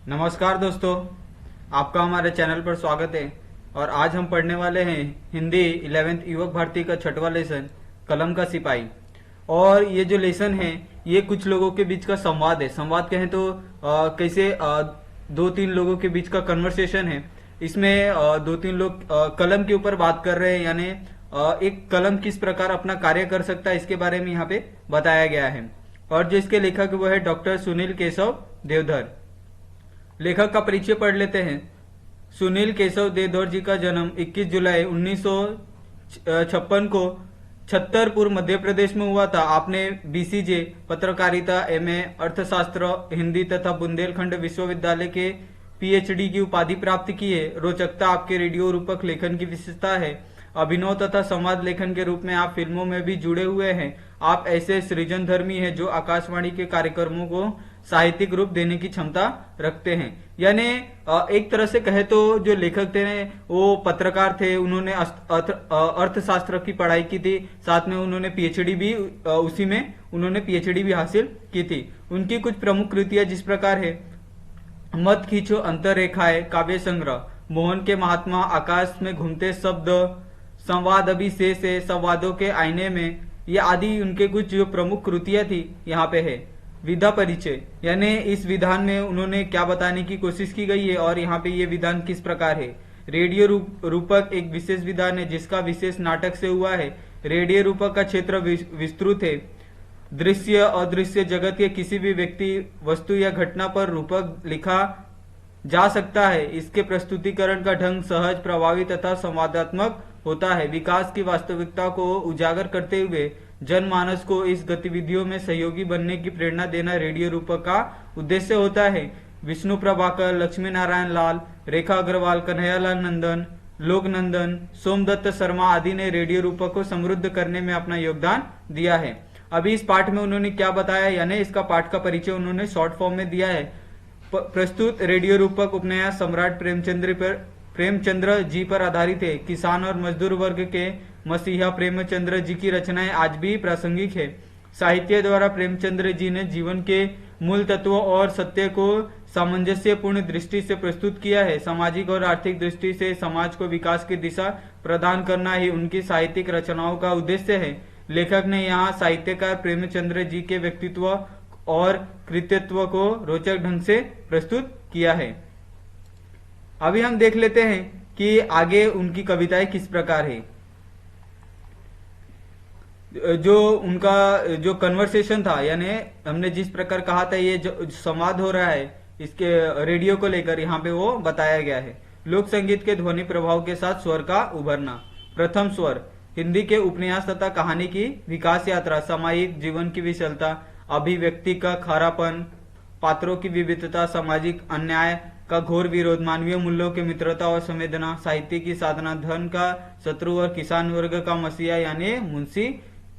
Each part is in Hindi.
नमस्कार दोस्तों, आपका हमारे चैनल पर स्वागत है। और आज हम पढ़ने वाले हैं हिंदी 11th युवक भारती का छठवां लेसन, कलम का सिपाही। और ये जो लेसन है ये कुछ लोगों के बीच का संवाद है। संवाद कहें तो कैसे दो तीन लोगों के बीच का कन्वर्सेशन है। इसमें दो तीन लोग कलम के ऊपर बात कर रहे हैं, यानी एक कलम किस प्रकार अपना कार्य कर सकता है इसके बारे में यहाँ पे बताया गया है। और जो इसके लेखक वो है डॉक्टर सुनील केशव देवधर। लेखक का परिचय पढ़ लेते हैं। सुनील केशव देवधर जी का जन्म 21 जुलाई 1956 को छतरपुर मध्य प्रदेश में हुआ था। आपने बीसीजे पत्रकारिता, एमए अर्थशास्त्र, हिंदी तथा बुंदेलखंड विश्वविद्यालय के पीएचडी की उपाधि प्राप्त की है। रोचकता आपके रेडियो रूपक लेखन की विशेषता है। अभिनव तथा संवाद लेखन के रूप में आप फिल्मों में भी जुड़े हुए हैं। आप ऐसे सृजनधर्मी हैं जो आकाशवाणी के कार्यक्रमों को साहित्यिक रूप देने की क्षमता रखते हैं। यानी एक तरह से कहे तो जो लेखक थे वो पत्रकार थे, उन्होंने अर्थशास्त्र की पढ़ाई की थी, साथ में उन्होंने पीएचडी भी उसी में उन्होंने पीएचडी भी हासिल की थी। उनकी कुछ प्रमुख कृतियां जिस प्रकार है: मत खींचो अंतर रेखाएं, काव्य संग्रह, मोहन के महात्मा, आकाश में घूमते शब्द, संवाद अभी शेष है, संवादों के आईने में, ये आदि उनके कुछ जो प्रमुख कृतियां थी यहाँ पे है। विधा परिचय, यानी इस विधान में उन्होंने क्या बताने की कोशिश की गई है और यहाँ पे ये विधान किस प्रकार है। रेडियो रूपक एक विशेष विधान है जिसका विशेष नाटक से हुआ है। रेडियो रूपक का क्षेत्र विस्तृत है। दृश्य अदृश्य जगत के किसी भी व्यक्ति, वस्तु या घटना पर रूपक लिखा जा सकता है। इसके प्रस्तुतिकरण का ढंग सहज, प्रभावी तथा संवादात्मक होता है। विकास की वास्तविकता को उजागर करते हुए जनमानस को इस गतिविधियों में सहयोगी बनने की प्रेरणा देना रेडियो रूपक का उद्देश्य होता है। विष्णु प्रभाकर, लक्ष्मी नारायण लाल, रेखा अग्रवाल, कन्हैयालाल नंदन, लोकनंदन, सोमदत्त शर्मा आदि ने रेडियो रूपक को समृद्ध करने में अपना योगदान दिया है। अभी इस पाठ में उन्होंने क्या बताया, यानी इसका पाठ का परिचय उन्होंने शॉर्ट फॉर्म में दिया है। प्रस्तुत रेडियो रूपक उपन्यास सम्राट प्रेमचंद्र जी पर आधारित है। किसान और मजदूर वर्ग के मसीहा प्रेमचंद्र जी की रचनाएं आज भी प्रासंगिक है। साहित्य द्वारा प्रेमचंद्र जी ने जीवन के मूल तत्वों और सत्य को सामंजस्यपूर्ण दृष्टि से प्रस्तुत किया है। सामाजिक और आर्थिक दृष्टि से समाज को विकास की दिशा प्रदान करना ही उनकी साहित्यिक रचनाओं का उद्देश्य है। लेखक ने यहाँ साहित्यकार प्रेमचंद्र जी के व्यक्तित्व और कृतित्व को रोचक ढंग से प्रस्तुत किया है। अभी हम देख लेते हैं कि आगे उनकी कविताएं किस प्रकार है। जो उनका जो कन्वर्सेशन था, यानी हमने जिस प्रकार कहा था ये जो संवाद हो रहा है इसके रेडियो को लेकर, यहाँ पे वो बताया गया है। लोक संगीत के ध्वनि प्रभाव के साथ स्वर का उभरना। प्रथम स्वर, हिंदी के उपन्यास तथा कहानी की विकास यात्रा, सामायिक जीवन की विशलता, अभिव्यक्ति का खारापन, पात्रों की विविधता, सामाजिक अन्याय का घोर विरोध, मानवीय मूल्यों की मित्रता और संवेदना, साहित्य की साधना, धन का शत्रु और किसान वर्ग का मसीहा यानी मुंशी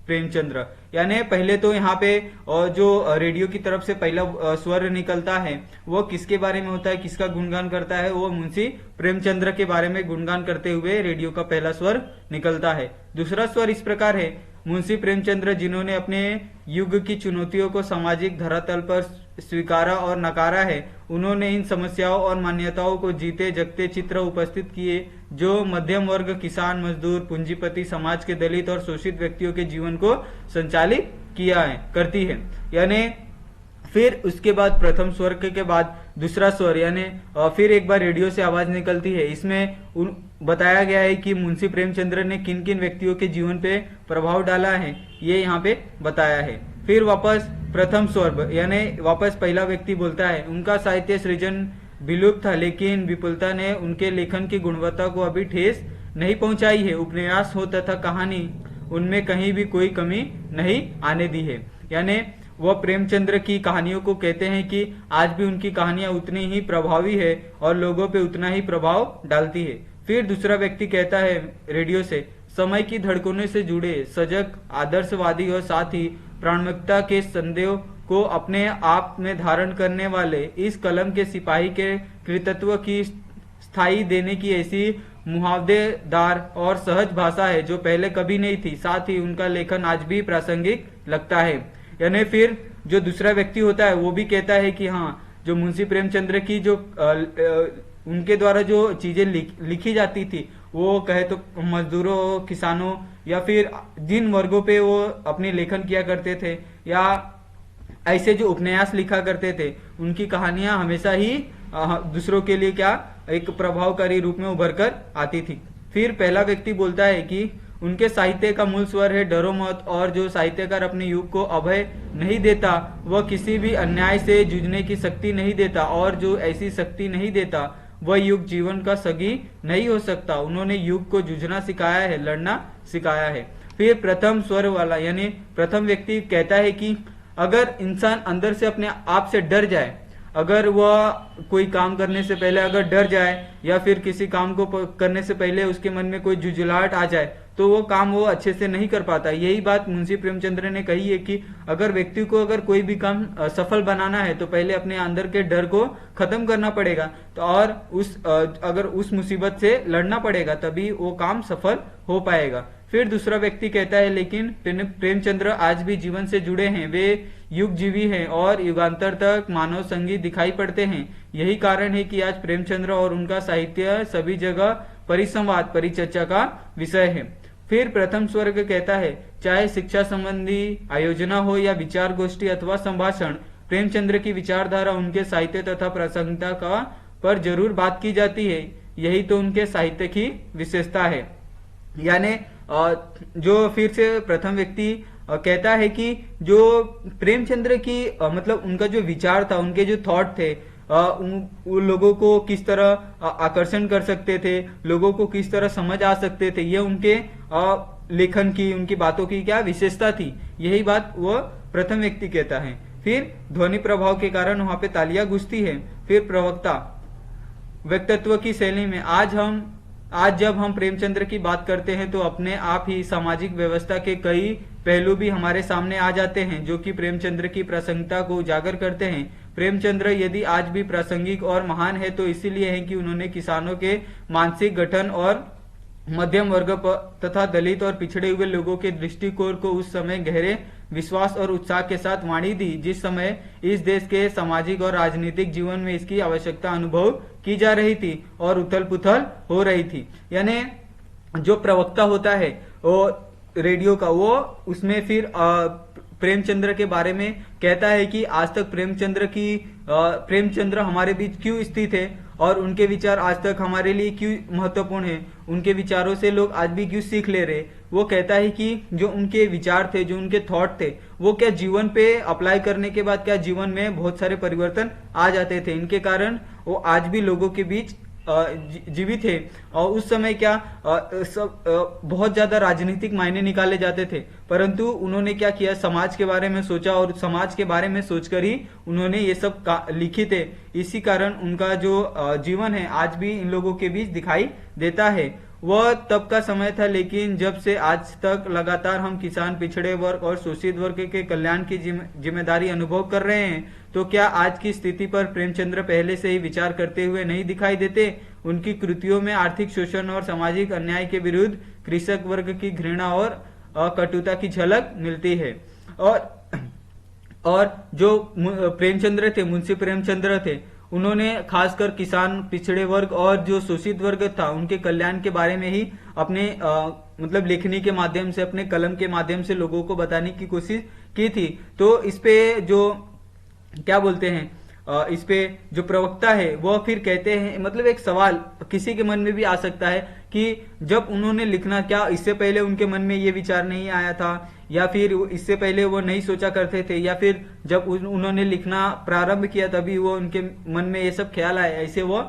प्रेमचंद्र। यानी पहले तो यहाँ पे जो रेडियो की तरफ से पहला स्वर निकलता है वो किसके बारे में होता है, किसका गुणगान करता है, वो मुंशी प्रेमचंद्र के बारे में गुणगान करते हुए रेडियो का पहला स्वर निकलता है। दूसरा स्वर इस प्रकार है: मुंशी प्रेमचंद्र जिन्होंने अपने युग की चुनौतियों को सामाजिक धरातल पर स्वीकारा और नकारा है, उन्होंने इन समस्याओं और मान्यताओं को जीते जगते चित्र उपस्थित किए जो मध्यम वर्ग, किसान, मजदूर, पूंजीपति, समाज के दलित और शोषित व्यक्तियों के जीवन को संचालित करती है। यानी फिर उसके बाद प्रथम स्वर के बाद दूसरा स्वर, यानी फिर एक बार रेडियो से आवाज निकलती है। इसमें बताया गया है कि मुंशी प्रेमचंद्र ने किन किन व्यक्तियों के जीवन पे प्रभाव डाला है, ये यहाँ पे बताया है। फिर वापस प्रथम स्वर, यानी वापस पहला व्यक्ति बोलता है। उनका साहित्य सृजन विलुप्त था, लेकिन विपुलता ने उनके लेखन की गुणवत्ता को अभी ठेस नहीं पहुंचाई है। उपन्यास हो तथा कहानी, उनमें कहीं भी कोई कमी नहीं आने दी है। यानी वह प्रेमचंद्र की कहानियों को कहते हैं कि आज भी उनकी कहानियां उतनी ही प्रभावी है और लोगों पे उतना ही प्रभाव डालती है। फिर दूसरा व्यक्ति कहता है रेडियो से, समय की धड़कनों से जुड़े, सजग, आदर्शवादी और साथ ही प्राणिकता के संदेह को अपने आप में धारण करने वाले इस कलम के सिपाही के कृतित्व की स्थायी देने की ऐसी मुहावरेदार और सहज भाषा है जो पहले कभी नहीं थी। साथ ही उनका लेखन आज भी प्रासंगिक लगता है। यानी फिर जो दूसरा व्यक्ति होता है वो भी कहता है कि हाँ, जो मुंशी प्रेमचंद्र की जो उनके द्वारा जो चीजें लिखी जाती थी, वो कहे तो मजदूरों, किसानों या फिर जिन वर्गों पे वो अपनी लेखन किया करते थे, या ऐसे जो उपन्यास लिखा करते थे, उनकी कहानियां हमेशा ही दूसरों के लिए क्या एक प्रभावकारी रूप में उभर कर आती थी। फिर पहला व्यक्ति बोलता है कि उनके साहित्य का मूल स्वर है डरो मत, और जो साहित्यकार अपने युग को अभय नहीं देता, वह किसी भी अन्याय से जूझने की शक्ति नहीं देता, और जो ऐसी शक्ति नहीं देता वह युग जीवन का सगी नहीं हो सकता। उन्होंने युग को जूझना सिखाया है, लड़ना सिखाया है। फिर प्रथम स्वर वाला यानी प्रथम व्यक्ति कहता है कि अगर इंसान अंदर से अपने आप से डर जाए, अगर वह कोई काम करने से पहले अगर डर जाए, या फिर किसी काम को करने से पहले उसके मन में कोई जुझलाहट आ जाए, तो वो काम वो अच्छे से नहीं कर पाता। यही बात मुंशी प्रेमचंद्र ने कही है कि अगर व्यक्ति को अगर कोई भी काम सफल बनाना है तो पहले अपने अंदर के डर को खत्म करना पड़ेगा, तो और अगर उस मुसीबत से लड़ना पड़ेगा, तभी वो काम सफल हो पाएगा। फिर दूसरा व्यक्ति कहता है लेकिन प्रेमचंद्र आज भी जीवन से जुड़े हैं, वे युग जीवी हैं और युगांतर तक मानव संगी दिखाई पड़ते हैं। यही कारण है कि आज प्रेमचंद्र और उनका साहित्य सभी जगह परिसंवाद, परिचर्चा का विषय है। फिर प्रथम स्वर्ग कहता है चाहे शिक्षा संबंधी आयोजना हो या विचार गोष्ठी अथवा संभाषण, प्रेमचंद्र की विचारधारा, उनके साहित्य तथा प्रासंगिकता का पर जरूर बात की जाती है। यही तो उनके साहित्य की विशेषता है। यानी जो फिर से प्रथम व्यक्ति कहता है कि जो प्रेमचंद्र की मतलब उनका जो विचार था, उनके जो थॉट थे, उन लोगों को किस तरह आकर्षण कर सकते थे, लोगों को किस तरह समझ आ सकते थे, ये उनके लेखन की, उनकी बातों की क्या विशेषता थी। यही बात वो प्रथम व्यक्ति कहता है। फिर ध्वनि प्रभाव के कारण वहां पे तालियां गूंजती है। फिर प्रवक्ता व्यक्तित्व की शैली में आज जब हम प्रेमचंद्र की बात करते हैं तो अपने आप ही सामाजिक व्यवस्था के कई पहलू भी हमारे सामने आ जाते हैं जो कि प्रेमचंद्र की प्रासंगिकता को उजागर करते हैं। प्रेमचंद्र यदि आज भी प्रासंगिक और महान है तो इसीलिए है कि उन्होंने किसानों के मानसिक गठन और मध्यम वर्ग तथा दलित और पिछड़े हुए लोगों के दृष्टिकोण को उस समय गहरे विश्वास और उत्साह के साथ वाणी दी, जिस समय इस देश के सामाजिक और राजनीतिक जीवन में इसकी आवश्यकता अनुभव की जा रही थी और उथल पुथल हो रही थी। यानी जो प्रवक्ता होता है वो रेडियो का, वो उसमें फिर प्रेमचंद्र के बारे में कहता है कि आज तक प्रेमचंद्र हमारे बीच क्यों स्थित है और उनके विचार आज तक हमारे लिए क्यों महत्वपूर्ण है, उनके विचारों से लोग आज भी क्यों सीख ले रहे। वो कहता है कि जो उनके विचार थे, जो उनके थॉट थे, वो क्या जीवन पे अप्लाई करने के बाद क्या जीवन में बहुत सारे परिवर्तन आ जाते थे। इनके कारण वो आज भी लोगों के बीच जीवित है। और उस समय क्या बहुत ज्यादा राजनीतिक मायने निकाले जाते थे, परंतु उन्होंने क्या किया, समाज के बारे में सोचा और समाज के बारे में सोचकर ही उन्होंने ये सब लिखित है। इसी कारण उनका जो जीवन है आज भी इन लोगों के बीच दिखाई देता है। वह तब का समय था, लेकिन जब से आज तक लगातार हम किसान, पिछड़े वर्ग और शोषित वर्ग के कल्याण की जिम्मेदारी अनुभव कर रहे हैं, तो क्या आज की स्थिति पर प्रेमचंद्र पहले से ही विचार करते हुए नहीं दिखाई देते। उनकी कृतियों में आर्थिक शोषण और सामाजिक अन्याय के विरुद्ध कृषक वर्ग की घृणा और कटुता की झलक मिलती है। और जो प्रेमचंद्र थे, मुंशी प्रेमचंद्र थे, उन्होंने खासकर किसान, पिछड़े वर्ग और जो शोषित वर्ग था उनके कल्याण के बारे में ही अपने मतलब लेखनी के माध्यम से, अपने कलम के माध्यम से लोगों को बताने की कोशिश की थी। तो इस पे जो क्या बोलते हैं, इस पे जो प्रवक्ता है वह फिर कहते हैं, मतलब एक सवाल किसी के मन में भी आ सकता है कि जब उन्होंने लिखना, क्या इससे पहले उनके मन में ये विचार नहीं आया था, या फिर इससे पहले वो नहीं सोचा करते थे, या फिर जब उन्होंने लिखना प्रारंभ किया तभी वो उनके मन में ये सब ख्याल आए, ऐसे वो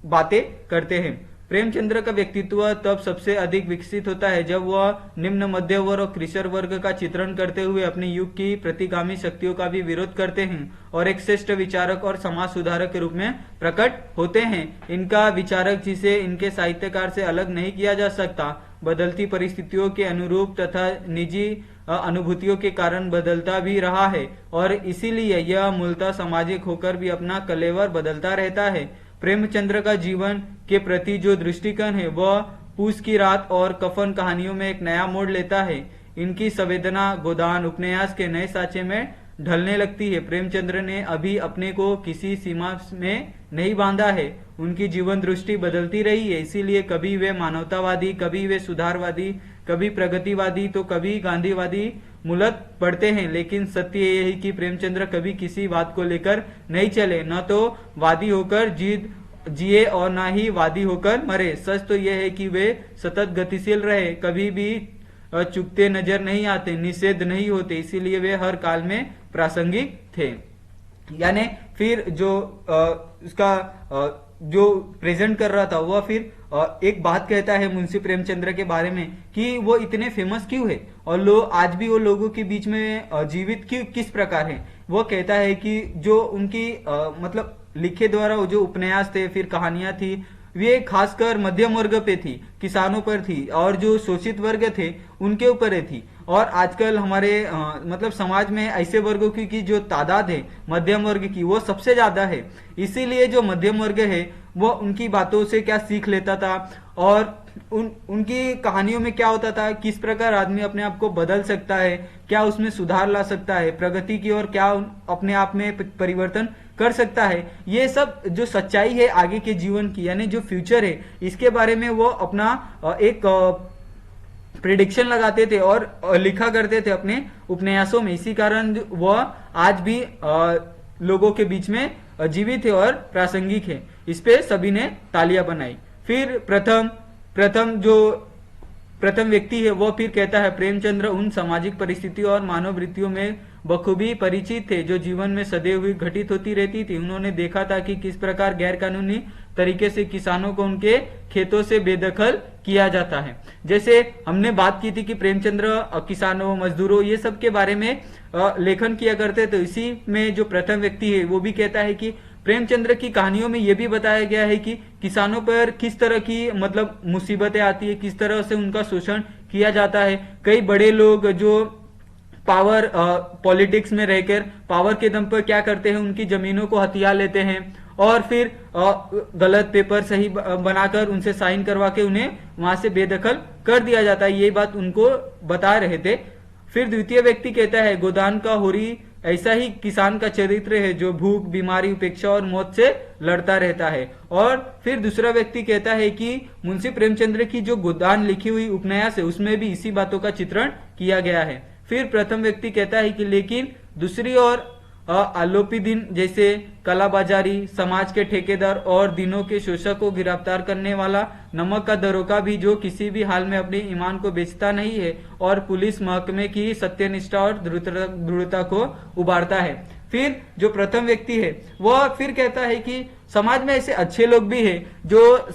बातें करते हैं। प्रेमचंद्र का व्यक्तित्व तब सबसे अधिक विकसित होता है जब वह निम्न मध्य वर्ग और कृषक वर्ग का चित्रण करते हुए अपने युग की प्रतिगामी शक्तियों का भी विरोध करते हैं और एक श्रेष्ठ विचारक और समाज सुधारक के रूप में प्रकट होते हैं। इनका विचारक, जिसे इनके साहित्यकार से अलग नहीं किया जा सकता, बदलती परिस्थितियों के अनुरूप तथा निजी अनुभूतियों के कारण बदलता भी रहा है और इसीलिए यह मूलतः सामाजिक होकर भी अपना कलेवर बदलता रहता है। प्रेमचंद्र का जीवन के प्रति जो दृष्टिकोण है वह पूस की रात और कफन कहानियों में एक नया मोड़ लेता है। इनकी संवेदना गोदान उपन्यास के नए साँचे में ढलने लगती है। प्रेमचंद्र ने अभी अपने को किसी सीमा में नहीं बांधा है। उनकी जीवन दृष्टि बदलती रही है, इसीलिए कभी वे मानवतावादी, कभी वे सुधारवादी, कभी प्रगतिवादी तो कभी गांधीवादी मुलत पड़ते हैं। लेकिन सत्य यह है कि प्रेमचंद्र कभी किसी बात को लेकर नहीं चले, न तो वादी होकर जिए और ना ही वादी होकर मरे। सच तो यह है कि वे सतत गतिशील रहे, कभी भी चुकते नजर नहीं आते, निषेध नहीं होते, इसीलिए वे हर काल में प्रासंगिक थे। यानी फिर जो उसका जो प्रेजेंट कर रहा था वह फिर एक बात कहता है मुंशी प्रेमचंद्र के बारे में कि वो इतने फेमस क्यों है और लोग आज भी वो लोगों के बीच में जीवित क्यों किस प्रकार है। वो कहता है कि जो उनकी मतलब लिखे द्वारा जो उपन्यास थे, फिर कहानियां थी, वे खासकर मध्यम वर्ग पे थी, किसानों पर थी और जो शोषित वर्ग थे उनके ऊपर थी। और आजकल हमारे मतलब समाज में ऐसे वर्गों की जो तादाद है मध्यम वर्ग की वो सबसे ज्यादा है। इसीलिए जो मध्यम वर्ग है वो उनकी बातों से क्या सीख लेता था और उनकी कहानियों में क्या होता था, किस प्रकार आदमी अपने आप को बदल सकता है, क्या उसमें सुधार ला सकता है, प्रगति की ओर क्या अपने आप में परिवर्तन कर सकता है। ये सब जो सच्चाई है आगे के जीवन की, यानी जो फ्यूचर है, इसके बारे में वो अपना एक प्रिडिक्शन लगाते थे और लिखा करते थे अपने उपन्यासों में। इसी कारण वह आज भी लोगों के बीच में जीवित है और प्रासंगिक है। इस पे सभी ने तालियां बनाई। फिर प्रथम व्यक्ति है वो फिर कहता है प्रेमचंद्र उन सामाजिक परिस्थितियों और मानव वृत्तियों में बखूबी परिचित थे जो जीवन में सदैव हुई घटित होती रहती थी। उन्होंने देखा था कि किस प्रकार गैर कानूनी तरीके से किसानों को उनके खेतों से बेदखल किया जाता है। जैसे हमने बात की थी कि प्रेमचंद्र किसानों, मजदूरों ये सब के बारे में लेखन किया करते, तो इसी में जो प्रथम व्यक्ति है वो भी कहता है कि प्रेमचंद्र की कहानियों में यह भी बताया गया है कि किसानों पर किस तरह की मतलब मुसीबतें आती है, किस तरह से उनका शोषण किया जाता है। कई बड़े लोग जो पावर पॉलिटिक्स में रहकर पावर के दम पर क्या करते हैं, उनकी जमीनों को हथिया लेते हैं और फिर गलत पेपर सही बनाकर उनसे साइन करवा के उन्हें वहां से बेदखल कर दिया जाता है। ये बात उनको बता रहे थे। फिर द्वितीय व्यक्ति कहता है गोदान का होरी ऐसा ही किसान का चरित्र है जो भूख, बीमारी, उपेक्षा और मौत से लड़ता रहता है। और फिर दूसरा व्यक्ति कहता है कि मुंशी प्रेमचंद्र की जो गोदान लिखी हुई उपन्यास है उसमें भी इसी बातों का चित्रण किया गया है। फिर प्रथम व्यक्ति कहता है कि लेकिन दूसरी ओर आलोपी दिन जैसे कालाबाजारी, समाज के ठेकेदार और दिनों के शोषक को गिरफ्तार करने वाला नमक का दरोगा भी जो किसी भी हाल में अपने ईमान को बेचता नहीं है और पुलिस महकमे की सत्यनिष्ठा और दृढ़ता को उभारता है। फिर जो प्रथम व्यक्ति है वह फिर कहता है कि समाज में ऐसे अच्छे लोग भी हैं जो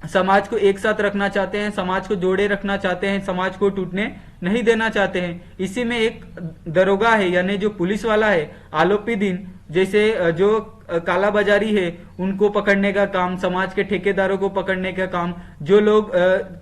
समाज को एक साथ रखना चाहते हैं, समाज को जोड़े रखना चाहते हैं, समाज को टूटने नहीं देना चाहते हैं। इसी में एक दरोगा है यानी जो पुलिस वाला है आलोपी दिन जैसे जो कालाबाजारी है उनको पकड़ने का काम, समाज के ठेकेदारों को पकड़ने का काम, जो लोग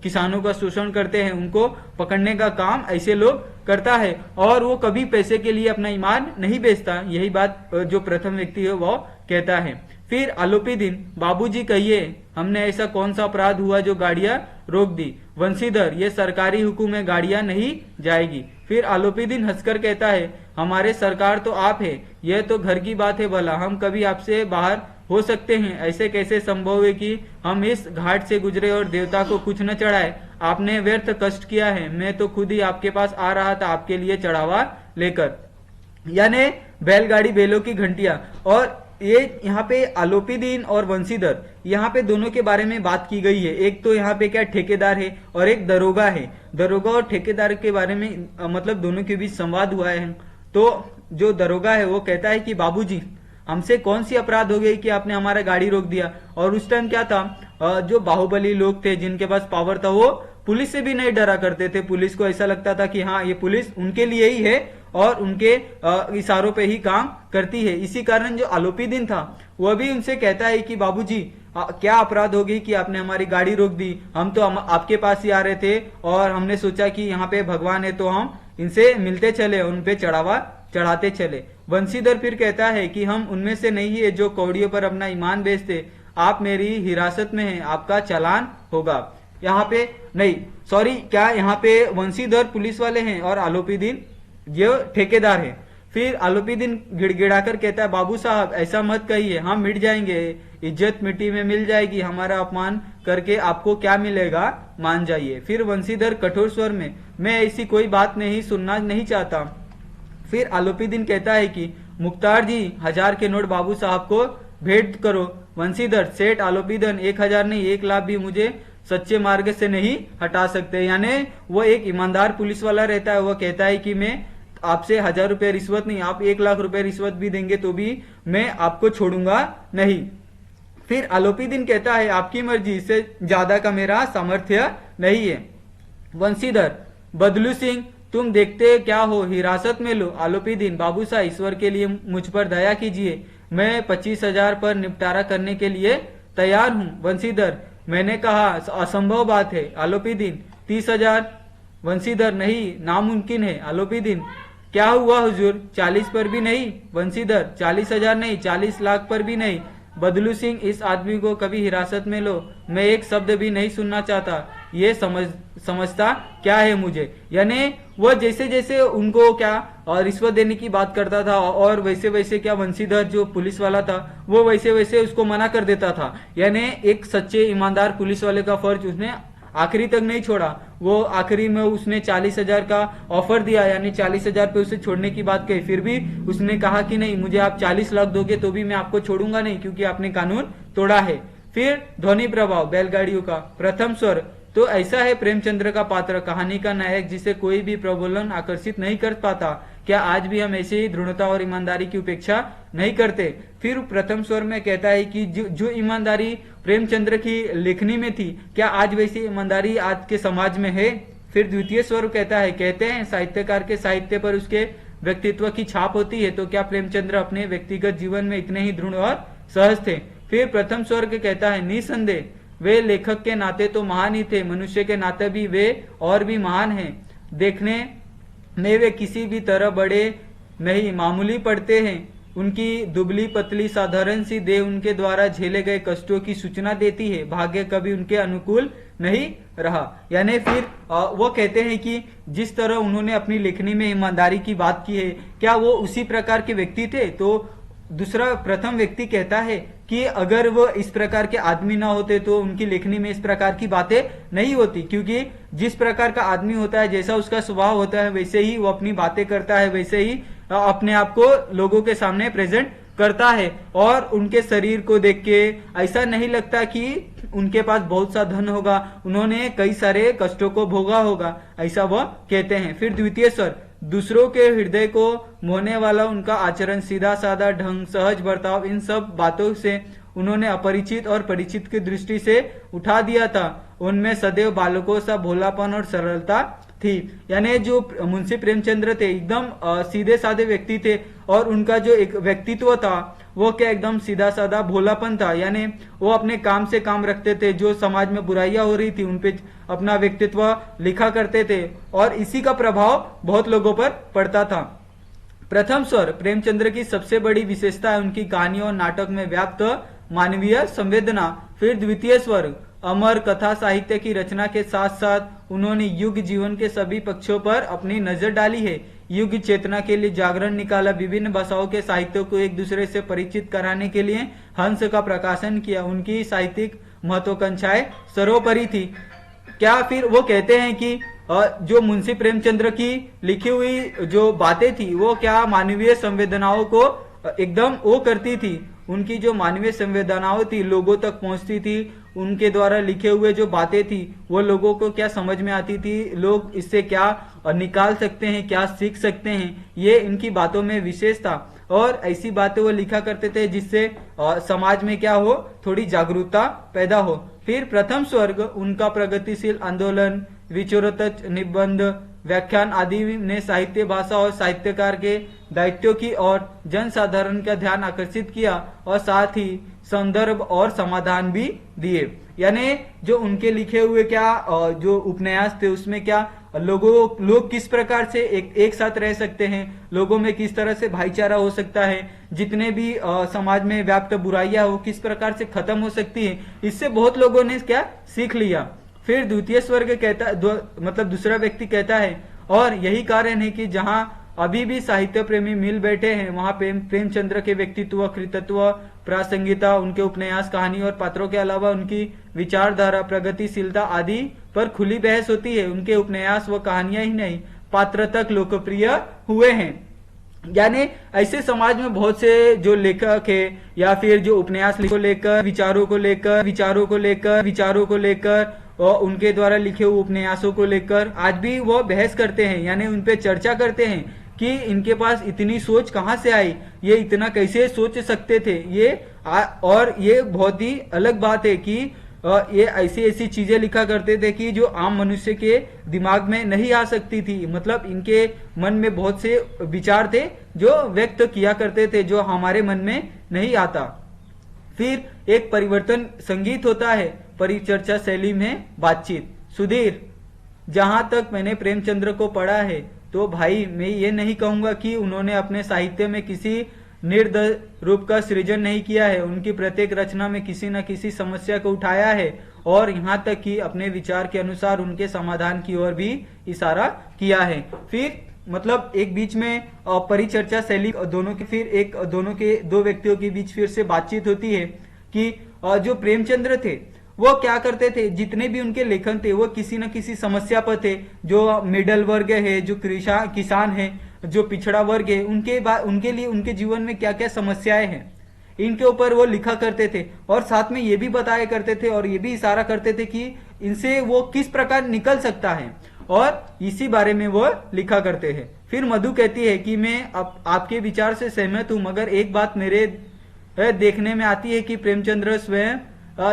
किसानों का शोषण करते हैं उनको पकड़ने का काम ऐसे लोग करता है और वो कभी पैसे के लिए अपना ईमान नहीं बेचता। यही बात जो प्रथम व्यक्ति है वो कहता है। फिर आलोपी दिन बाबूजी कहिए हमने ऐसा कौन सा अपराध हुआ जो गाड़ियां रोक दी। वंशीधर ये सरकारी हुक्म है, गाड़ियां नहीं जाएगी। फिर आलोपी दिन हंसकर कहता है हमारे सरकार तो आप है, यह तो घर की बात है, भला हम कभी आपसे बाहर हो सकते हैं। ऐसे कैसे संभव है कि हम इस घाट से गुजरे और देवता को कुछ न चढ़ाए। आपने व्यर्थ कष्ट किया है, मैं तो खुद ही आपके पास आ रहा था आपके लिए चढ़ावा लेकर। यानी बैलगाड़ी, बैलों की घंटियां। और ये यहाँ पे आलोपी दिन और वंशीधर यहाँ पे दोनों के बारे में बात की गई है। एक तो यहाँ पे क्या ठेकेदार है और एक दरोगा है। दरोगा और ठेकेदार के बारे में मतलब दोनों के बीच संवाद हुआ है। तो जो दरोगा है वो कहता है कि बाबूजी हमसे कौन सी अपराध हो गई कि आपने हमारा गाड़ी रोक दिया। और उस टाइम क्या था, जो बाहुबली लोग थे जिनके पास पावर था वो पुलिस से भी नहीं डरा करते थे। पुलिस को ऐसा लगता था कि हाँ ये पुलिस उनके लिए ही है और उनके इशारों पे ही काम करती है। इसी कारण जो आलोपी दिन था वह भी उनसे कहता है कि बाबूजी क्या अपराध हो गई कि आपने हमारी गाड़ी रोक दी। हम तो आपके पास ही आ रहे थे और हमने सोचा कि यहाँ पे भगवान है तो हम इनसे मिलते चले, उन पे चढ़ावा चढ़ाते चले। वंशीधर फिर कहता है कि हम उनमें से नहीं है जो कौड़ियों पर अपना ईमान बेचते। आप मेरी हिरासत में हैं, आपका चालान होगा। यहाँ पे नहीं, सॉरी, क्या यहाँ पे वंशीधर पुलिस वाले हैं और आलोपी दिन ये ठेकेदार है। फिर आलोपीदीन गिड़गिड़ाकर कहता है, बाबू साहब ऐसा मत कहिए, हम मिट जाएंगे, इज्जत मिट्टी में मिल जाएगी, हमारा अपमान करके आपको क्या मिलेगा, मान जाइए। फिर वंशीधर कठोर स्वर में, मैं ऐसी कोई बात नहीं सुनना नहीं चाहता। फिर आलोपीदीन कहता है कि मुख्तार जी 1000 के नोट बाबू साहब को भेंट करो। वंशीधर, सेठ आलोपीदीन 1000 नहीं 1 लाख भी मुझे सच्चे मार्ग से नहीं हटा सकते। यानी वो एक ईमानदार पुलिस वाला रहता है। वो कहता है कि मैं आपसे 1000 रुपए रिश्वत नहीं, आप 1 लाख रुपए रिश्वत भी देंगे तो भी मैं आपको छोड़ूंगा नहीं। फिर आलोपीदीन कहता है, आपकी मर्जी, इससे ज्यादा का मेरा सामर्थ्य नहीं है। वंशीधर, बदलू सिंह तुम देखते क्या हो, हिरासत में लो। आलोपीदीन, बाबू साहब ईश्वर के लिए मुझ पर दया कीजिए, मैं 25,000 पर निपटारा करने के लिए तैयार हूँ। वंशीधर, मैंने कहा असंभव बात है। आलोपीदीन, 30,000। वंशीधर, नहीं नामुमकिन है। आलोपीदीन, क्या हुआ हुजूर, 40 पर भी नहीं। वंशीधर, 40,000 नहीं 40 लाख पर भी नहीं। बदलू सिंह, इस आदमी को कभी हिरासत में लो, मैं एक शब्द भी नहीं सुनना चाहता, ये समझता क्या है मुझे। यानी वो जैसे जैसे उनको क्या रिश्वत देने की बात करता था और वैसे वैसे क्या वंशीधर जो पुलिस वाला था वो वैसे वैसे उसको मना कर देता था। यानी एक सच्चे ईमानदार पुलिस वाले का फर्ज उसने आखिरी तक नहीं छोड़ा। वो आखिरी में उसने 40,000 का ऑफर दिया, यानी 40,000 पे उसे छोड़ने की बात कही, फिर भी उसने कहा कि नहीं, मुझे आप 40 लाख दोगे तो भी मैं आपको छोड़ूंगा नहीं, क्योंकि आपने कानून तोड़ा है। फिर ध्वनि प्रभाव बैलगाड़ियों का प्रथम स्वर, तो ऐसा है प्रेमचंद्र का पात्र, कहानी का नायक जिसे कोई भी प्रबोधन आकर्षित नहीं कर पाता। क्या आज भी हम ऐसे ही दृढ़ता और ईमानदारी की उपेक्षा नहीं करते। फिर प्रथम स्वर में कहता है कि जो ईमानदारी प्रेमचंद्र की लेखनी में थी, क्या आज वैसी ईमानदारी आज के समाज में है। फिर द्वितीय स्वर कहता है, कहते हैं साहित्यकार के साहित्य पर उसके व्यक्तित्व की छाप होती है, तो क्या प्रेमचंद्र अपने व्यक्तिगत जीवन में इतने ही दृढ़ और सहज थे। फिर प्रथम स्वर कहता है, निसंदेह वे लेखक के नाते तो महान ही थे, मनुष्य के नाते भी वे और भी महान हैं। देखने में वे किसी भी तरह बड़े नहीं मामूली पड़ते हैं। उनकी दुबली पतली साधारण सी देह उनके द्वारा झेले गए कष्टों की सूचना देती है। भाग्य कभी उनके अनुकूल नहीं रहा। यानी फिर वो कहते हैं कि जिस तरह उन्होंने अपनी लेखनी में ईमानदारी की बात की है, क्या वो उसी प्रकार के व्यक्ति थे। तो दूसरा प्रथम व्यक्ति कहता है कि अगर वो इस प्रकार के आदमी ना होते तो उनकी लेखनी में इस प्रकार की बातें नहीं होती, क्योंकि जिस प्रकार का आदमी होता है, जैसा उसका स्वभाव होता है, वैसे ही वो अपनी बातें करता है, वैसे ही अपने आप को लोगों के सामने प्रेजेंट करता है। और उनके शरीर को देख के ऐसा नहीं लगता कि उनके पास बहुत सा धन होगा, उन्होंने कई सारे कष्टों को भोगा होगा, ऐसा वो कहते हैं। फिर द्वितीय स्वर, दूसरों के हृदय को मोहने वाला उनका आचरण, सीधा साधा ढंग, सहज बर्ताव, इन सब बातों से उन्होंने अपरिचित और परिचित की दृष्टि से उठा दिया था। उनमें सदैव बालकों सा भोलापन और सरलता थी। यानी जो मुंशी प्रेमचंद्र थे एकदम सीधे साधे व्यक्ति थे, और उनका जो एक व्यक्तित्व था वो क्या एकदम सीधा साधा भोलापन था। यानी वो अपने काम से काम रखते थे, जो समाज में बुराइयां हो रही थी उन पे अपना व्यक्तित्व लिखा करते थे, और इसी का प्रभाव बहुत लोगों पर पड़ता था। प्रथम स्वर, प्रेमचंद्र की सबसे बड़ी विशेषता है उनकी कहानियों और नाटक में व्याप्त मानवीय संवेदना। फिर द्वितीय स्वर, अमर कथा साहित्य की रचना के साथ साथ उन्होंने युग जीवन के सभी पक्षों पर अपनी नजर डाली है। युग चेतना के लिए जागरण निकाला, विभिन्न भाषाओं के साहित्य को एक दूसरे से परिचित कराने के लिए हंस का प्रकाशन किया। उनकी साहित्यिक महत्वाकांक्षाएं सर्वोपरि थी। क्या फिर वो कहते हैं कि जो मुंशी प्रेमचंद्र की लिखी हुई जो बातें थी वो क्या मानवीय संवेदनाओं को एकदम वो करती थी। उनकी जो मानवीय संवेदनाओं थी लोगों तक पहुंचती थी, उनके द्वारा लिखे हुए जो बातें थी वो लोगों को क्या समझ में आती थी, लोग इससे क्या निकाल सकते हैं, क्या सीख सकते हैं, ये इनकी बातों में विशेष था। और ऐसी बातें वो लिखा करते थे जिससे समाज में क्या हो, थोड़ी जागरूकता पैदा हो। फिर प्रथम स्वर्ग, उनका प्रगतिशील आंदोलन, विचारोत्तेजक निबंध, व्याख्यान आदि ने साहित्य भाषा और साहित्यकार के दायित्व की ओर जनसाधारण का ध्यान आकर्षित किया, और साथ ही संदर्भ और समाधान भी दिए। यानी जो उनके लिखे हुए क्या जो उपन्यास थे उसमें क्या लोग किस प्रकार से एक साथ रह सकते हैं, लोगों में किस तरह से भाईचारा हो सकता है, जितने भी समाज में व्याप्त बुराइयां हो किस प्रकार से खत्म हो सकती है, इससे बहुत लोगों ने क्या सीख लिया। फिर द्वितीय स्वर्ग कहता मतलब दूसरा व्यक्ति कहता है, और यही कारण है कि जहां अभी भी साहित्य प्रेमी मिल बैठे हैं वहां प्रेमचंद्र के व्यक्तित्व, कृतित्व, प्रासंगिकता, उनके उपन्यास, कहानी और पात्रों के अलावा उनकी विचारधारा, प्रगतिशीलता आदि पर खुली बहस होती है। उनके उपन्यास व कहानियां ही नहीं, पात्र तक लोकप्रिय हुए हैं। यानी ऐसे समाज में बहुत से जो लेखक है या फिर जो उपन्यास को लेकर, विचारों को लेकर और उनके द्वारा लिखे हुए उपन्यासों को लेकर आज भी वो बहस करते हैं, यानी उन पे चर्चा करते हैं कि इनके पास इतनी सोच कहाँ से आई, ये इतना कैसे सोच सकते थे। और ये बहुत ही अलग बात है कि ये ऐसी ऐसी चीजें लिखा करते थे कि जो आम मनुष्य के दिमाग में नहीं आ सकती थी। मतलब इनके मन में बहुत से विचार थे जो व्यक्त किया करते थे, जो हमारे मन में नहीं आता। फिर एक परिवर्तन संगीत होता है, परिचर्चा शैली में बातचीत। सुधीर, जहां तक मैंने प्रेमचंद्र को पढ़ा है तो भाई मैं ये नहीं कहूंगा कि उन्होंने अपने साहित्य में किसी निर्दय रूप का सृजन नहीं किया है। उनकी प्रत्येक रचना में किसी न किसी समस्या को उठाया है और यहाँ तक कि अपने विचार के अनुसार उनके समाधान की ओर भी इशारा किया है। फिर मतलब एक बीच में परिचर्चा शैली दोनों के दो व्यक्तियों के बीच फिर से बातचीत होती है कि जो प्रेमचंद्र थे वो क्या करते थे, जितने भी उनके लेखन थे वो किसी न किसी समस्या पर थे। जो मिडल वर्ग है, जो किसान है, जो पिछड़ा वर्ग है, उनके लिए उनके जीवन में क्या क्या समस्याएं हैं, इनके ऊपर वो लिखा करते थे। और साथ में ये भी बताया करते थे और ये भी इशारा करते थे कि इनसे वो किस प्रकार निकल सकता है, और इसी बारे में वो लिखा करते हैं। फिर मधु कहती है कि मैं आपके विचार से सहमत हूं, मगर एक बात मेरे देखने में आती है कि प्रेमचंद्र स्वयं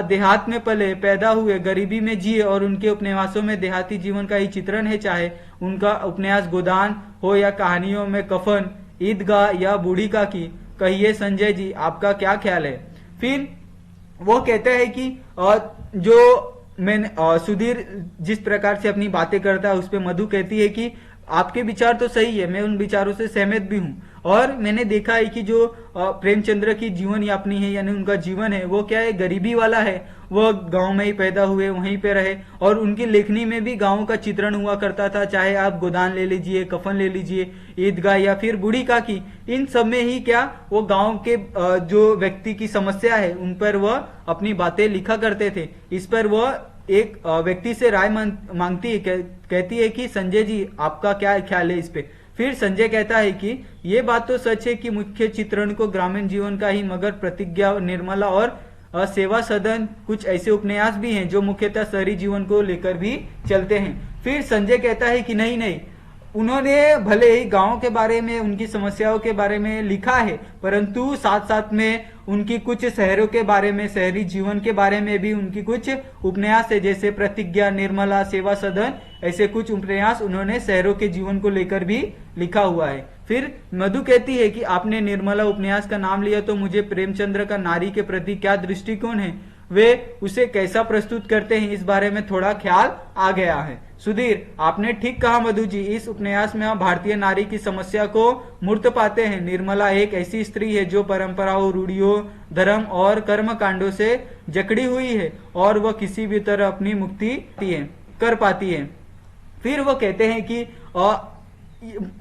देहात में पले, पैदा हुए, गरीबी में जिए और उनके उपन्यासों में देहाती जीवन का ही चित्रण है। चाहे उनका उपन्यास गोदान हो या कहानियों में कफन, ईदगाह या बूढ़ी का की। कहिए संजय जी, आपका क्या ख्याल है। फिर वो कहते हैं कि सुधीर जिस प्रकार से अपनी बातें करता है उस पर मधु कहती है कि आपके विचार तो सही है, मैं उन विचारों से सहमत भी हूँ। और मैंने देखा है कि जो प्रेमचंद्र की जीवन यापनी है, यानी उनका जीवन है, वो क्या है, गरीबी वाला है। वो गांव में ही पैदा हुए, वहीं पे रहे, और उनकी लेखनी में भी गांव का चित्रण हुआ करता था। चाहे आप गोदान ले लीजिए, कफन ले लीजिए, ईदगाह या फिर बूढ़ी का की, इन सब में ही क्या वो गांव के जो व्यक्ति की समस्या है उन पर वह अपनी बातें लिखा करते थे। इस पर वह एक व्यक्ति से राय मांगती है, कहती है कि संजय जी आपका क्या ख्याल है इस पे। फिर संजय कहता है कि ये बात तो सच है कि मुख्य चित्रण को ग्रामीण जीवन का ही, मगर प्रतिज्ञा, निर्मला और सेवा सदन, कुछ ऐसे उपन्यास भी हैं जो मुख्यतः शहरी जीवन को लेकर भी चलते हैं। फिर संजय कहता है कि नहीं, उन्होंने भले ही गांव के बारे में, उनकी समस्याओं के बारे में लिखा है, परंतु साथ साथ में उनकी कुछ शहरों के बारे में, शहरी जीवन के बारे में भी उनकी कुछ उपन्यास है, जैसे प्रतिज्ञा, निर्मला, सेवा सदन, ऐसे कुछ उपन्यास उन्होंने शहरों के जीवन को लेकर भी लिखा हुआ है। फिर मधु कहती है कि आपने निर्मला उपन्यास का नाम लिया तो मुझे प्रेमचंद्र का नारी के प्रति क्या दृष्टिकोण है, वे उसे कैसा प्रस्तुत करते हैं, इस बारे में थोड़ा ख्याल आ गया है। सुधीर, आपने ठीक कहा मधु जी, इस उपन्यास में हम भारतीय नारी की समस्या को मूर्त पाते हैं। निर्मला एक ऐसी स्त्री है जो परंपराओं, रूढ़ियों, धर्म और कर्म कांडों से जकड़ी हुई है और वह किसी भी तरह अपनी मुक्ति कर पाती है। फिर वो कहते हैं कि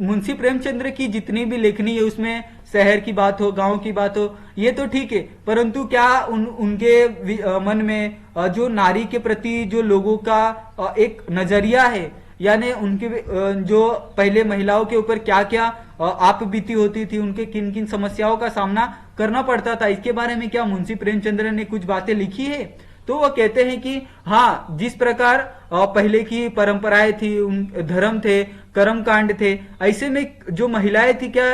मुंशी प्रेमचंद्र की जितनी भी लेखनी है उसमें शहर की बात हो, गांव की बात हो, ये तो ठीक है, परंतु क्या उनके मन में जो नारी के प्रति जो लोगों का एक नजरिया है, यानी उनके जो पहले महिलाओं के ऊपर क्या क्या आप बीती होती थी, उनके किन किन समस्याओं का सामना करना पड़ता था, इसके बारे में क्या मुंशी प्रेमचंद्र ने कुछ बातें लिखी है। तो वो कहते हैं कि हाँ, जिस प्रकार पहले की परंपराएं थी, धर्म थे, कर्म कांड थे, ऐसे में जो महिलाएं थी क्या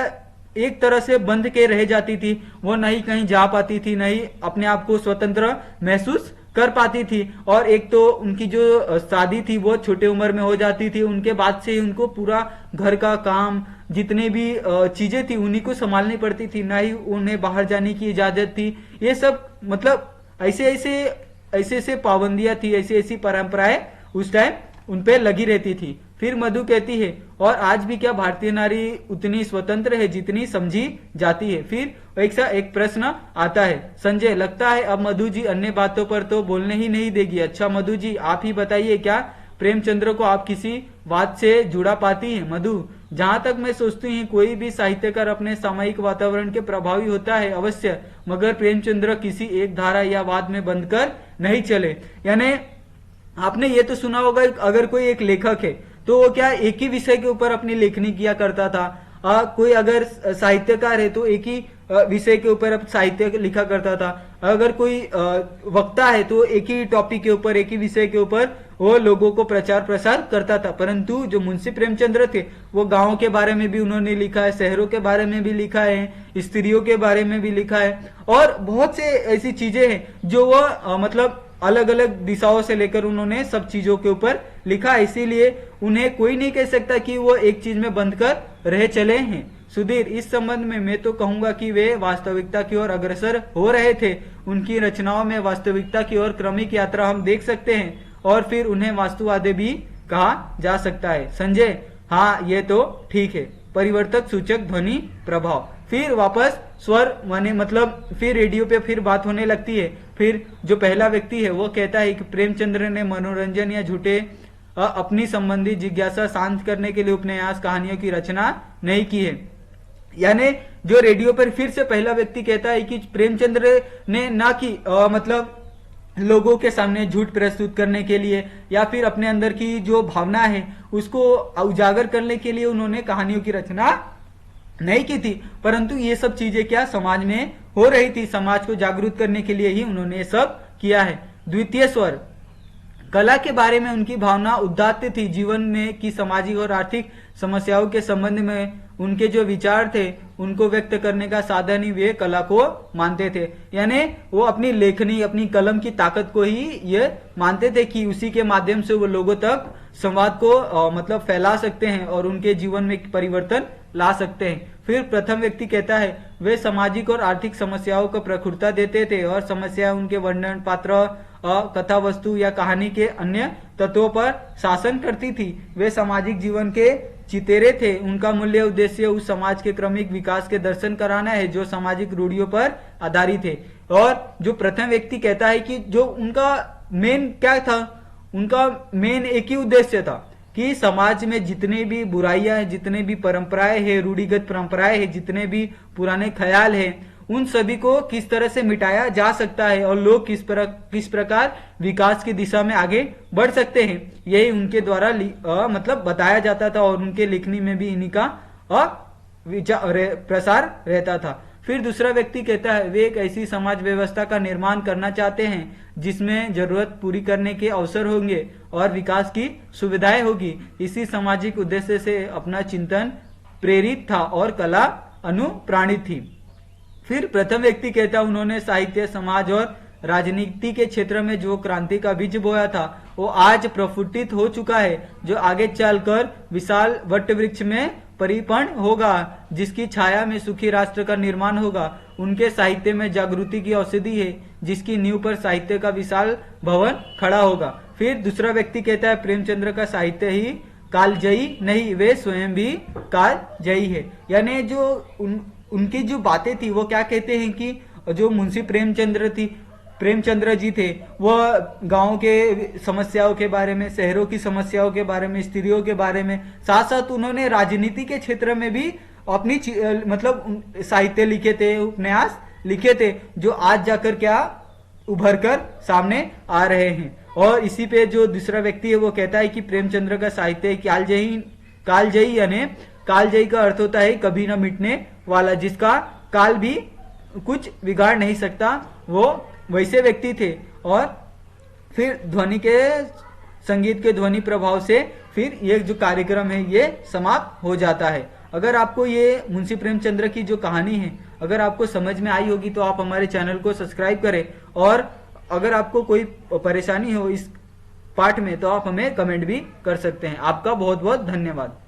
एक तरह से बंध के रह जाती थी, वो नहीं कहीं जा पाती थी, नहीं अपने आप को स्वतंत्र महसूस कर पाती थी। और एक तो उनकी जो शादी थी वो छोटे उम्र में हो जाती थी, उनके बाद से ही उनको पूरा घर का काम, जितने भी चीजें थी उन्हीं को संभालनी पड़ती थी, ना ही उन्हें बाहर जाने की इजाजत थी। ये सब मतलब ऐसे पाबंदियां थी, ऐसी परंपराएं उस टाइम उनपे लगी रहती थी। फिर मधु कहती है, और आज भी क्या भारतीय नारी उतनी स्वतंत्र है जितनी समझी जाती है। फिर एक प्रश्न आता है, संजय, लगता है अब मधु जी अन्य बातों पर तो बोलने ही नहीं देगी। अच्छा मधु जी, आप ही बताइए, क्या प्रेमचंद्र को आप किसी बात से जुड़ा पाती हैं। मधु, जहां तक मैं सोचती हूँ कोई भी साहित्यकार अपने सामायिक वातावरण के प्रभावी होता है अवश्य, मगर प्रेमचंद्र किसी एक धारा या वाद में बंधकर नहीं चले। यानी आपने ये तो सुना होगा, अगर कोई एक लेखक है तो वो क्या एक ही विषय के ऊपर अपनी लेखनी किया करता था। कोई अगर साहित्यकार है तो एक ही विषय के ऊपर साहित्य लिखा करता था। अगर कोई वक्ता है तो एक ही टॉपिक के ऊपर, एक ही विषय के ऊपर वो लोगों को प्रचार प्रसार करता था। परंतु जो मुंशी प्रेमचंद्र थे वो गांवों के बारे में भी उन्होंने लिखा है, शहरों के बारे में भी लिखा है, स्त्रियों के बारे में भी लिखा है, और बहुत से ऐसी चीजें हैं जो वो मतलब अलग अलग दिशाओं से लेकर उन्होंने सब चीजों के ऊपर लिखा। इसीलिए उन्हें कोई नहीं कह सकता कि वो एक चीज में बंध कर रह चले हैं। सुधीर, इस संबंध में मैं तो कहूंगा कि वे वास्तविकता की ओर अग्रसर हो रहे थे। उनकी रचनाओं में वास्तविकता की ओर क्रमिक यात्रा हम देख सकते हैं, और फिर उन्हें वास्तुवादी भी कहा जा सकता है। संजय, हाँ ये तो ठीक है। परिवर्तक सूचक ध्वनि प्रभाव, फिर वापस स्वर माने मतलब फिर रेडियो पे फिर बात होने लगती है। फिर जो पहला व्यक्ति है वो कहता है कि प्रेमचंद्र ने मनोरंजन या झूठे अपनी संबंधी जिज्ञासा शांत करने के लिए उपन्यास कहानियों की रचना नहीं की है। यानी जो रेडियो पर फिर से पहला व्यक्ति कहता है कि प्रेमचंद्र ने ना कि मतलब लोगों के सामने झूठ प्रस्तुत करने के लिए या फिर अपने अंदर की जो भावना है उसको उजागर करने के लिए उन्होंने कहानियों की रचना नहीं की थी, परंतु ये सब चीजें क्या समाज में हो रही थी, समाज को जागरूक करने के लिए ही उन्होंने ये सब किया है। द्वितीय स्वर, कला के बारे में उनकी भावना उदात्त थी। जीवन में की सामाजिक और आर्थिक समस्याओं के संबंध में उनके जो विचार थे उनको व्यक्त करने का साधन ही वे कला को मानते थे। यानी वो अपनी लेखनी, अपनी कलम की ताकत को ही ये मानते थे कि उसी के माध्यम से वो लोगों तक संवाद को मतलब फैला सकते हैं और उनके जीवन में परिवर्तन ला सकते हैं। फिर प्रथम व्यक्ति कहता है वे सामाजिक और आर्थिक समस्याओं को प्रखुरता देते थे और समस्या उनके वर्णन, पात्र, कथा वस्तु या कहानी के अन्य तत्वों पर शासन करती थी। वे सामाजिक जीवन के चितेरे थे। उनका मूल्य उद्देश्य उस समाज के क्रमिक विकास के दर्शन कराना है जो सामाजिक रूढ़ियों पर आधारित है। और जो प्रथम व्यक्ति कहता है कि जो उनका मेन क्या था, उनका मेन एक ही उद्देश्य था कि समाज में जितने भी बुराइयां हैं, जितने भी परंपराएं हैं, रूढ़िगत परंपराएं हैं, जितने भी पुराने ख्याल हैं, उन सभी को किस तरह से मिटाया जा सकता है और लोग किस प्रकार विकास की दिशा में आगे बढ़ सकते हैं, यही उनके द्वारा मतलब बताया जाता था और उनके लिखनी में भी इन्हीं का प्रसार रहता था। फिर दूसरा व्यक्ति कहता है वे एक ऐसी समाज व्यवस्था का निर्माण करना चाहते हैं जिसमें जरूरत पूरी करने के अवसर होंगे और विकास की सुविधाएं होगी। इसी सामाजिक उद्देश्य से अपना चिंतन प्रेरित था और कला अनुप्राणित थी। फिर प्रथम व्यक्ति कहता उन्होंने साहित्य, समाज और राजनीति के क्षेत्र में जो क्रांति का बीज बोया था वो आज प्रफुल्लित हो चुका है, जो आगे चलकर विशाल वट वृक्ष में परिपर्ण होगा, जिसकी छाया में सुखी राष्ट्र का निर्माण होगा। उनके साहित्य में जागृति की औषधि है जिसकी नींव पर साहित्य का विशाल भवन खड़ा होगा। फिर दूसरा व्यक्ति कहता है प्रेमचंद्र का साहित्य ही कालजयी नहीं, वे स्वयं भी कालजयी है। यानी जो उनकी जो बातें थी वो क्या कहते हैं कि जो मुंशी प्रेमचंद्र जी थे वो गांव के समस्याओं के बारे में, शहरों की समस्याओं के बारे में, स्त्रियों के बारे में, साथ साथ उन्होंने राजनीति के क्षेत्र में भी अपनी मतलब साहित्य लिखे थे, उपन्यास लिखे थे, जो आज जाकर क्या उभर कर सामने आ रहे हैं। और इसी पे जो दूसरा व्यक्ति है वो कहता है कि प्रेमचंद्र का साहित्य कालजयी यानी कालजयी का अर्थ होता है कभी न मिटने वाला, जिसका काल भी कुछ बिगाड़ नहीं सकता, वो वैसे व्यक्ति थे। और फिर संगीत के ध्वनि प्रभाव से फिर ये जो कार्यक्रम है ये समाप्त हो जाता है। अगर आपको ये मुंशी प्रेमचंद्र की जो कहानी है अगर आपको समझ में आई होगी तो आप हमारे चैनल को सब्सक्राइब करें, और अगर आपको कोई परेशानी हो इस पाठ में तो आप हमें कमेंट भी कर सकते हैं। आपका बहुत बहुत धन्यवाद।